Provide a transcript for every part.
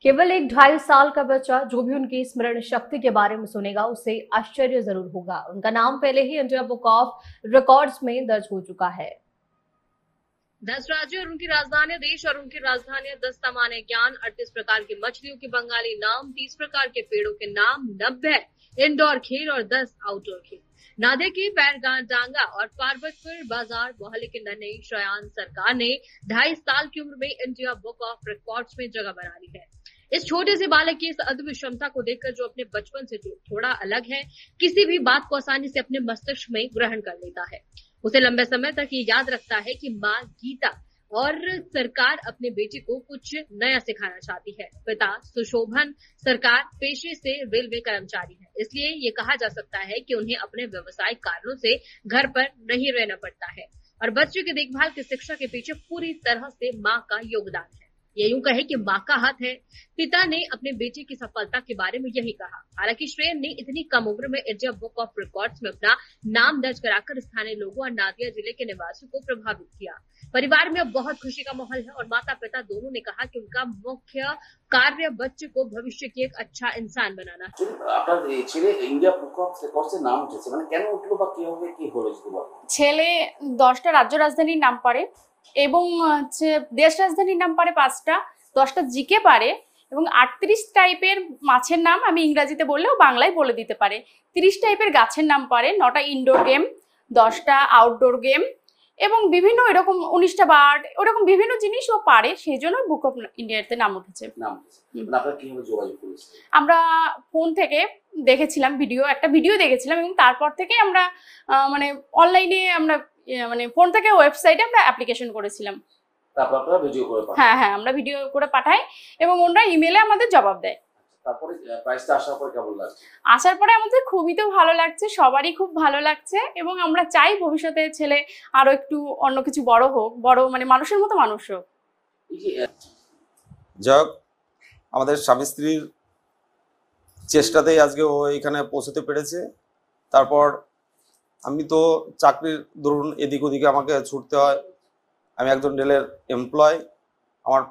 केवल एक 2.5 साल का बच्चा जो भी उनकी स्मरण शक्ति के बारे में सुनेगा उसे आश्चर्य जरूर होगा। उनका नाम पहले ही इंडिया बुक ऑफ रिकॉर्ड्स में दर्ज हो चुका है। 10 राज्य और उनकी राजधानी देश और उनकी राजधानियां, 10 सामान्य ज्ञान, 38 प्रकार की मछलियों के बंगाली नाम, 30 प्रकार के पेड़ों के नाम, 90 इंडोर खेल और 10 आउटडोर खेल। नादे के पैरडांगा और पार्वतपुर बाजार मोहल्ले के नन्हे श्रेयान सरकार ने 2.5 साल की उम्र में इंडिया बुक ऑफ रिकॉर्ड्स में जगह बना ली है। इस छोटे से बालक की इस अद्भुत क्षमता को देखकर जो अपने बचपन से थोड़ा अलग है, किसी भी बात को आसानी से अपने मस्तिष्क में ग्रहण कर लेता है। उसे लंबे समय तक ये याद रखता है कि माँ गीता और सरकार अपने बेटे को कुछ नया सिखाना चाहती है। पिता सुशोभन सरकार पेशे से रेलवे कर्मचारी है, इसलिए ये कहा जा सकता है कि उन्हें अपने व्यवसायिक कारणों से घर पर नहीं रहना पड़ता है और बच्चे की देखभाल की शिक्षा के पीछे पूरी तरह से माँ का योगदान है। ये यूं कहे कि माँ का हाथ है। पिता ने अपने बेटे की सफलता के बारे में यही कहा। हालांकि श्रेयन ने इतनी कम उम्र में इंडिया बुक ऑफ रिकॉर्ड्स में अपना नाम दर्ज कराकर स्थानीय लोगों और नादिया जिले के निवासियों को प्रभावित किया। परिवार में अब बहुत खुशी का माहौल है और माता पिता दोनों ने कहा कि उनका मुख्य कार्य बच्चे को भविष्य की एक अच्छा इंसान बनाना है। ছেলে 10টা রাজ্য রাজধানীর নাম পারে এবং দেশ রাজধানীর নাম পারে 5টা, 10টা জিকে পারে এবং 38 টাইপের মাছের নাম আমি ইংরেজিতে বললেও বাংলায় বলে দিতে পারে। 30 টাইপের গাছের নাম পারে, 9টা ইনডোর গেম, 10টা আউটডোর গেম এবং বিভিন্ন এরকম 19টা বার্ড, ওরকম বিভিন্ন জিনিস ও পারে, সেই জন্য বুক অফ ইন্ডিয়াতে নাম উঠেছে। আমরা ফোন থেকে দেখেছিলাম, একটা ভিডিও দেখেছিলাম এবং তারপর থেকে আমরা মানে অনলাইনে আমরা মানে ফোন থেকে ওয়েবসাইটে আমরা অ্যাপ্লিকেশন করেছিলাম। হ্যাঁ, আমরা ভিডিও করে পাঠাই এবং ওনারা ইমেলে আমাদের জবাব দেয়। আসার পরে আমাদের খুবই তো ভালো লাগছে, সবারই খুব ভালো লাগছে এবং আমরা চাই ভবিষ্যতে ছেলে আরো একটু অন্য কিছু বড় হোক, বড় মানে মানুষের মতো মানুষ হোক। যাক, আমাদের স্বামী স্ত্রীর চেষ্টাতেই আজকে ও এখানে পৌঁছতে পেরেছে। তারপর আমি তো চাকরির দরুন এদিক ওদিকে আমাকে ছুটতে হয়। আমি একজন রেলের এমপ্লয়, আমার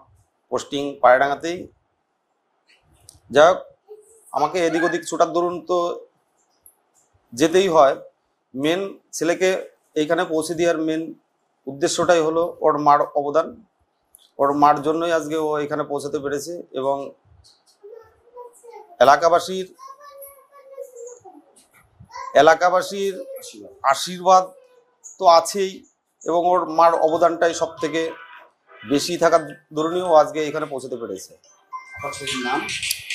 পোস্টিং পায়রাডাঙ্গাতেই। যাই হোক, আমাকে এদিক ওদিক ছোটার দরুন তো যেতেই হয়। মেন ছেলেকে এইখানে পৌঁছে দেওয়ার মেন উদ্দেশ্যটাই হলো ওর মার অবদান। ওর মার জন্যই আজকে ও এখানে পৌঁছাতে পেরেছে এবং এলাকাবাসীর আশীর্বাদ তো আছেই এবং ওর মার অবদানটাই সব থেকে বেশি থাকার দরুনই ও আজকে এখানে পৌঁছাতে পেরেছে।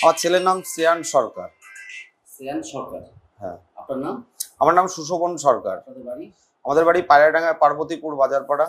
আমার ছেলের নাম শ্রেয়ান সরকার। হ্যাঁ। আপনার নাম? আমার নাম সুশোভন সরকার। আমাদের বাড়ি পায়রাডাঙ্গা, পার্বতীপুর বাজারপাড়া।